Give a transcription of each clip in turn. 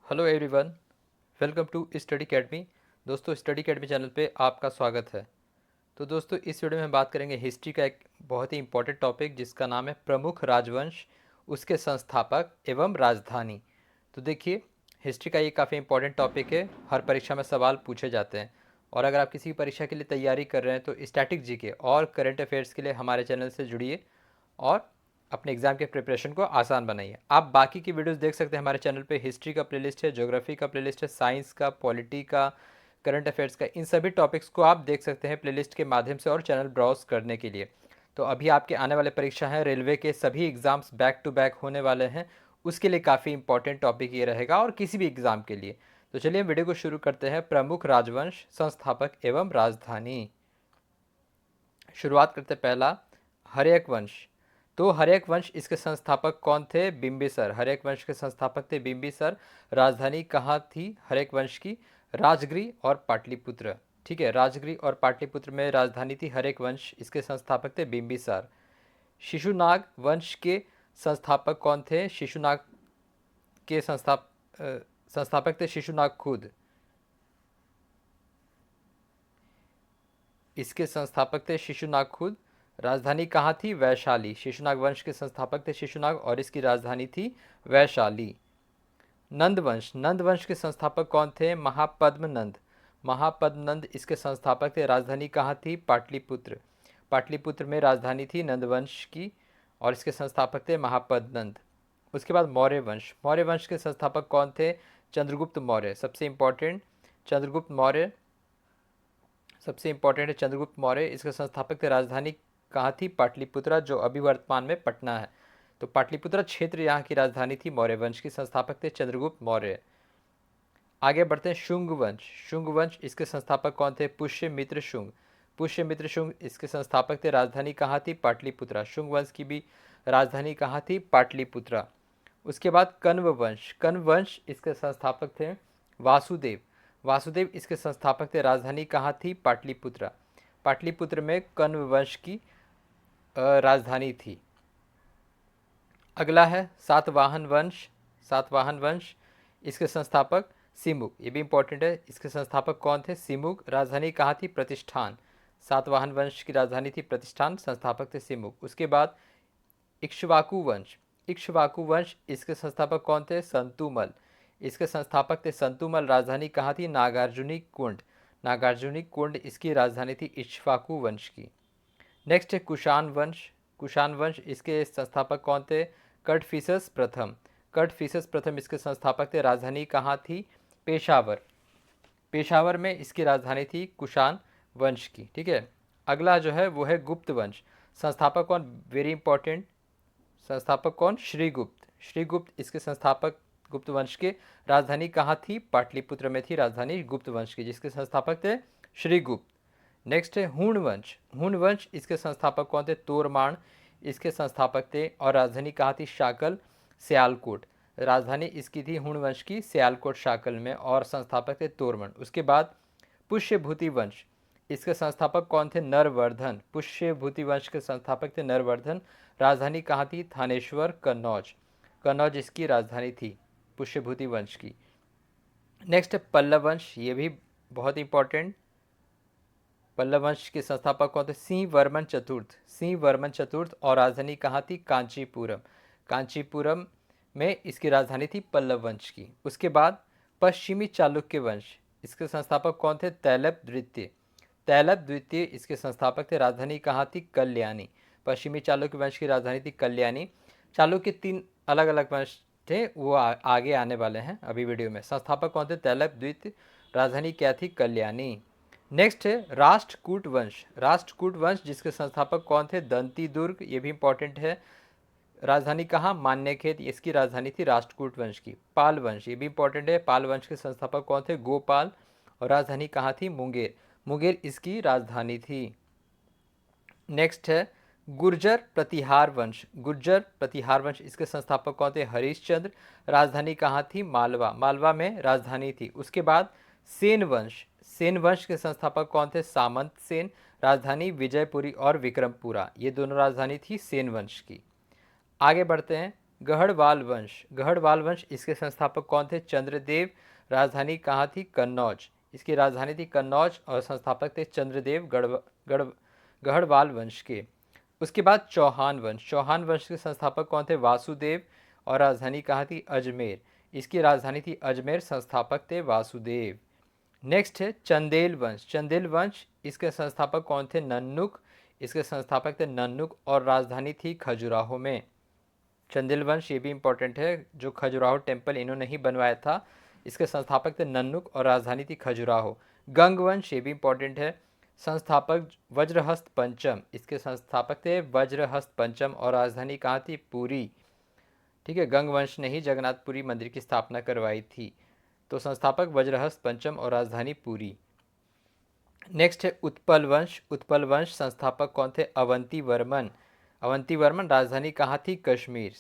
Hello everyone, welcome to study academy. दोस्तों, study academy channel पे आपका स्वागत है। तो दोस्तों, इस वीडियो में हम बात करेंगे हिस्ट्री का एक बहुत ही इंपॉर्टेंट टॉपिक जिसका नाम है प्रमुख राजवंश, उसके संस्थापक एवं राजधानी। तो देखिए, हिस्ट्री का ये काफ़ी इंपॉर्टेंट टॉपिक है, हर परीक्षा में सवाल पूछे जाते हैं। और अगर आप किसी परीक्षा के लिए तैयारी कर रहे हैं तो स्टैटिक जीके और करंट अफेयर्स के लिए हमारे चैनल से जुड़िए और अपने एग्जाम के प्रिपरेशन को आसान बनाइए। आप बाकी की वीडियोस देख सकते हैं हमारे चैनल पे। हिस्ट्री का प्लेलिस्ट है, ज्योग्राफी का प्लेलिस्ट है, साइंस का, पॉलिटी का, करंट अफेयर्स का, इन सभी टॉपिक्स को आप देख सकते हैं प्लेलिस्ट के माध्यम से और चैनल ब्राउज करने के लिए। तो अभी आपके आने वाले परीक्षा हैं, रेलवे के सभी एग्जाम्स बैक टू बैक होने वाले हैं, उसके लिए काफ़ी इंपॉर्टेंट टॉपिक ये रहेगा और किसी भी एग्ज़ाम के लिए। तो चलिए वीडियो को शुरू करते हैं। प्रमुख राजवंश, संस्थापक एवं राजधानी। शुरुआत करते पहला, हर्यक वंश। तो हर्यक वंश, इसके संस्थापक कौन थे? बिंबिसर। हर्यक वंश के संस्थापक थे बिंबिसर। राजधानी कहाँ थी हर्यक वंश की? राजगिरी और पाटलिपुत्र। ठीक है, राजगिरी और पाटलिपुत्र में राजधानी थी हर्यक वंश। इसके संस्थापक थे बिंबिसार। शिशुनाग वंश के संस्थापक कौन थे? शिशुनाग के संस्थापक थे शिशुनाग खुद। इसके संस्थापक थे शिशुनाग खुद। राजधानी कहाँ थी? वैशाली। शिशुनाग वंश के संस्थापक थे शिशुनाग और इसकी राजधानी थी वैशाली। नंद वंश। नंद वंश के संस्थापक कौन थे? महापद्म नंद। महापद्म नंद इसके संस्थापक थे। राजधानी कहाँ थी? पाटलिपुत्र। पाटलिपुत्र में राजधानी थी नंद वंश की और इसके संस्थापक थे महापद्म नंद। उसके बाद मौर्य वंश। मौर्य वंश के संस्थापक कौन थे? चंद्रगुप्त मौर्य। सबसे इंपॉर्टेंट, चंद्रगुप्त मौर्य सबसे इंपॉर्टेंट है चंद्रगुप्त मौर्य। इसके संस्थापक थे। राजधानी कहाँ थी? पाटलिपुत्रा, जो अभी वर्तमान में पटना है। तो पाटलिपुत्रा क्षेत्र यहाँ की राजधानी थी। मौर्य वंश के संस्थापक थे चंद्रगुप्त मौर्य। आगे बढ़ते हैं, शुंग वंश। शुंग वंश, इसके संस्थापक कौन थे? पुष्यमित्र शुंग। पुष्यमित्र शुंग इसके संस्थापक थे। राजधानी कहाँ थी? पाटलिपुत्रा। शुंग वंश की भी राजधानी कहाँ थी? पाटलिपुत्रा। उसके बाद कण्व वंश। कण्व वंश इसके संस्थापक थे वासुदेव। वासुदेव इसके संस्थापक थे। राजधानी कहाँ थी? पाटलिपुत्रा। पाटलिपुत्र में कण्व वंश की राजधानी थी। अगला है सातवाहन वंश। सातवाहन वंश, इसके संस्थापक सिमुक। ये भी इंपॉर्टेंट है। इसके संस्थापक कौन थे? सिमुक। राजधानी कहाँ थी? प्रतिष्ठान। सातवाहन वंश की राजधानी थी प्रतिष्ठान, संस्थापक थे सिमुक। उसके बाद इक्ष्वाकु वंश। इक्ष्वाकु वंश, इसके संस्थापक कौन थे? संतुमल। इसके संस्थापक थे संतुमल। राजधानी कहाँ थी? नागार्जुनी कुंड। नागार्जुनी कुंड इसकी राजधानी थी इक्ष्वाकु वंश की। नेक्स्ट है कुषाण वंश। कुषाण वंश, इसके संस्थापक कौन थे? कटफिसस प्रथम। कटफिसस प्रथम इसके संस्थापक थे। राजधानी कहाँ थी? पेशावर। पेशावर में इसकी राजधानी थी कुषाण वंश की। ठीक है, अगला जो है वो है गुप्त वंश। संस्थापक कौन? वेरी इंपॉर्टेंट, संस्थापक कौन? श्रीगुप्त। श्रीगुप्त इसके संस्थापक गुप्त वंश के। राजधानी कहाँ थी? पाटलिपुत्र में थी राजधानी गुप्त वंश की, जिसके संस्थापक थे श्रीगुप्त। नेक्स्ट है हुण वंश। हुण वंश, इसके संस्थापक कौन थे? तोरमाण इसके संस्थापक थे और राजधानी कहाँ थी? शाकल, सियालकोट। राजधानी इसकी थी हुण वंश की सियालकोट शाकल में और संस्थापक थे तोरमण। उसके बाद पुष्यभूति वंश। इसके संस्थापक कौन थे? नरवर्धन। पुष्यभूति वंश के संस्थापक थे नरवर्धन। राजधानी कहाँ थी? थानेश्वर, कन्नौज। कन्नौज इसकी राजधानी थी पुष्यभूति वंश की। नेक्स्ट है पल्लव वंश। ये भी बहुत इंपॉर्टेंट। पल्लव वंश के संस्थापक कौन थे? सिंह वर्मन चतुर्थ। सिंह वर्मन चतुर्थ और राजधानी कहाँ थी? कांचीपुरम। कांचीपुरम में इसकी राजधानी थी पल्लव वंश की। उसके बाद पश्चिमी चालुक्य वंश। इसके संस्थापक कौन थे? तैलप द्वितीय। तैलप द्वितीय इसके संस्थापक थे। राजधानी कहाँ थी? कल्याणी। पश्चिमी चालुक्य वंश की राजधानी थी कल्याणी। चालुक्य तीन अलग अलग वंश थे, वो आगे आने वाले हैं अभी वीडियो में। संस्थापक कौन थे? तैलप द्वितीय। राजधानी क्या थी? कल्याणी। नेक्स्ट है राष्ट्रकूट वंश। राष्ट्रकूट वंश, जिसके संस्थापक कौन थे? दंती दुर्ग। ये भी इंपॉर्टेंट है। राजधानी कहाँ? मान्यखेत। इसकी राजधानी थी राष्ट्रकूट वंश की। पाल वंश, ये भी इंपॉर्टेंट है। पाल वंश के संस्थापक कौन थे? गोपाल और राजधानी कहाँ थी? मुंगेर। मुंगेर इसकी राजधानी थी। नेक्स्ट है गुर्जर प्रतिहार वंश। गुर्जर प्रतिहार वंश, इसके संस्थापक कौन थे? हरिश्चंद्र। राजधानी कहाँ थी? मालवा। मालवा में राजधानी थी। उसके बाद सेन वंश। सेन वंश के संस्थापक कौन थे? सामंत सेन। राजधानी विजयपुरी और विक्रमपुरा, ये दोनों राजधानी थी सेन वंश की। आगे बढ़ते हैं, गढ़वाल वंश, गढ़वाल वंश इसके संस्थापक कौन थे? चंद्रदेव। राजधानी कहाँ थी? कन्नौज। इसकी राजधानी थी कन्नौज और संस्थापक थे चंद्रदेव गढ़वाल वंश के। उसके बाद चौहान वंश, चौहान वंश के संस्थापक कौन थे? वासुदेव और राजधानी कहाँ थी? अजमेर। इसकी राजधानी थी अजमेर, संस्थापक थे वासुदेव। नेक्स्ट है चंदेल वंश, चंदेल वंश इसके संस्थापक कौन थे? नन्नुक। इसके संस्थापक थे नन्नुक और राजधानी थी खजुराहो में। चंदेल वंश ये भी इंपॉर्टेंट है, जो खजुराहो टेम्पल इन्होंने ही बनवाया था। इसके संस्थापक थे नन्नुक और राजधानी थी खजुराहो। गंग वंश ये भी इंपॉर्टेंट है, संस्थापक वज्रहस्त पंचम। इसके संस्थापक थे वज्रहस्त पंचम और राजधानी कहाँ थी? पुरी। ठीक है, गंग वंश ने ही जगन्नाथपुरी मंदिर की स्थापना करवाई थी। तो संस्थापक वज्रहस्त पंचम और राजधानी पुरी। नेक्स्ट है उत्पल वंश, उत्पल वंश संस्थापक कौन थे? अवंती वर्मन। अवंती वर्मन, राजधानी कहाँ थी? कश्मीर,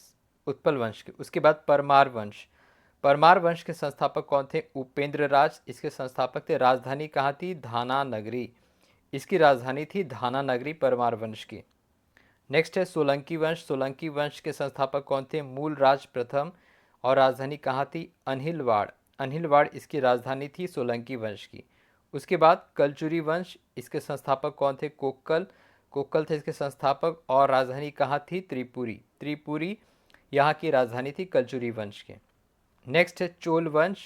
उत्पल वंश के। उसके बाद परमार वंश, परमार वंश के संस्थापक कौन थे? उपेंद्र राज। इसके संस्थापक थे, राजधानी कहाँ थी? धाना नगरी। इसकी राजधानी थी धाना नगरी परमार वंश की। नेक्स्ट है सोलंकी वंश, सोलंकी वंश के संस्थापक कौन थे? मूलराज प्रथम और राजधानी कहाँ थी? अनहिलवाड़। अनहिलवाड़ इसकी राजधानी थी सोलंकी वंश की। उसके बाद कलचुरी वंश, इसके संस्थापक कौन थे? कोक्कल। कोक्कल थे इसके संस्थापक और राजधानी कहाँ थी? त्रिपुरी। त्रिपुरी यहाँ की राजधानी थी कलचुरी वंश के। नेक्स्ट है चोल वंश,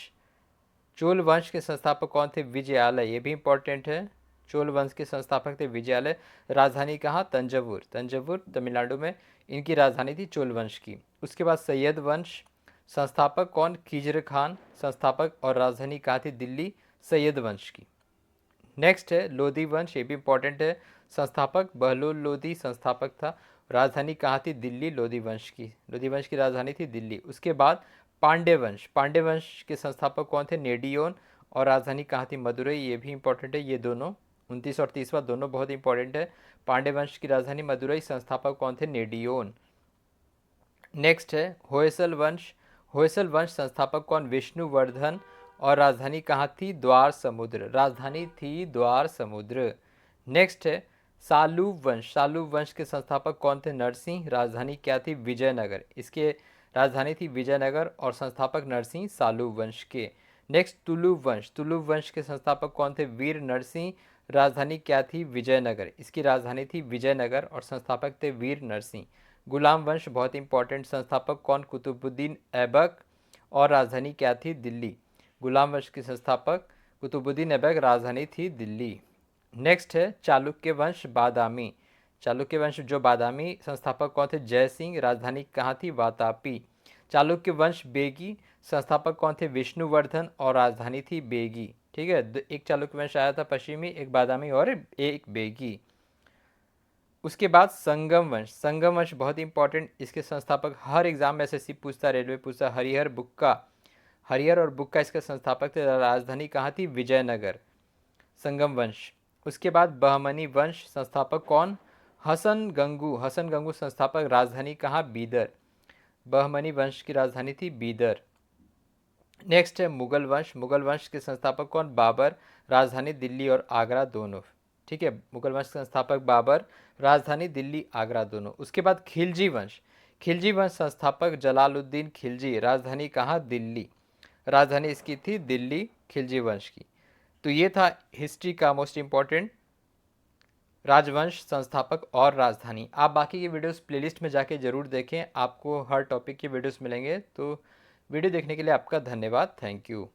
चोल वंश के संस्थापक कौन थे? विजयालय, ये भी इंपॉर्टेंट है। चोल वंश के संस्थापक थे विजयालय, राजधानी कहाँ? तंजावुर, तंजावुर तमिलनाडु में इनकी राजधानी थी चोल वंश की। उसके बाद सैयद वंश, संस्थापक कौन? खिजर खान, संस्थापक और राजधानी कहाँ थी? दिल्ली, सैयद वंश की। नेक्स्ट है लोधी वंश, ये भी इंपॉर्टेंट है, संस्थापक बहलोल लोधी संस्थापक था, राजधानी कहाँ थी? दिल्ली, लोधी वंश की। लोधी वंश की राजधानी थी दिल्ली। उसके बाद पांड्य वंश, पांड्य वंश के संस्थापक कौन थे? नेडियोन और राजधानी कहाँ थी? मदुरई, ये भी इंपॉर्टेंट है। ये दोनों 29 और 30वां दोनों बहुत इंपॉर्टेंट है। पांड्य वंश की राजधानी मदुरई, संस्थापक कौन थे? नेडियोन। नेक्स्ट है होयसल वंश, होयसल वंश संस्थापक कौन? विष्णुवर्धन और राजधानी कहाँ थी? द्वार समुद्र, राजधानी थी द्वार समुद्र। नेक्स्ट है सालूब वंश, सालूब वंश के संस्थापक कौन थे? नरसिंह, राजधानी क्या थी? विजयनगर। इसके राजधानी थी विजयनगर और संस्थापक नरसिंह सालूब वंश के। नेक्स्ट तुलुब वंश, तुलुब वंश के संस्थापक कौन थे? वीर नरसिंह, राजधानी क्या थी? विजयनगर। इसकी राजधानी थी विजयनगर और संस्थापक थे वीर नरसिंह। गुलाम वंश बहुत इंपॉर्टेंट, संस्थापक कौन? कुतुबुद्दीन ऐबक और राजधानी क्या थी? दिल्ली। गुलाम वंश के संस्थापक कुतुबुद्दीन ऐबक, राजधानी थी दिल्ली। नेक्स्ट है चालुक्य वंश बादामी, चालुक्य वंश जो बादामी, संस्थापक कौन थे? जय सिंह, राजधानी कहाँ थी? वातापी। चालुक्य वंश बेगी, संस्थापक कौन थे? विष्णुवर्धन और राजधानी थी बेगी। ठीक है, एक चालुक्य वंश आया था पश्चिमी, एक बादामी और एक बेगी। उसके बाद संगम वंश, संगम वंश बहुत इंपॉर्टेंट, इसके संस्थापक हर एग्जाम में एसएससी पूछता, रेलवे पूछता, हरिहर बुक्का, हरिहर और बुक्का इसके संस्थापक थे, राजधानी कहाँ थी? विजयनगर, संगम वंश। उसके बाद बहमनी वंश, संस्थापक कौन? हसन गंगू, हसन गंगू संस्थापक, राजधानी कहाँ? बीदर, बहमनी वंश की राजधानी थी बीदर। नेक्स्ट है मुगल वंश, मुगल वंश के संस्थापक कौन? बाबर, राजधानी दिल्ली और आगरा दोनों। ठीक है, मुगल वंश के संस्थापक बाबर, राजधानी दिल्ली आगरा दोनों। उसके बाद खिलजी वंश, खिलजी वंश संस्थापक जलालुद्दीन खिलजी, राजधानी कहाँ? दिल्ली, राजधानी इसकी थी दिल्ली, खिलजी वंश की। तो ये था हिस्ट्री का मोस्ट इंपॉर्टेंट, राजवंश, संस्थापक और राजधानी। आप बाकी की वीडियोस प्लेलिस्ट में जाके ज़रूर देखें, आपको हर टॉपिक की वीडियोस मिलेंगे। तो वीडियो देखने के लिए आपका धन्यवाद, थैंक यू।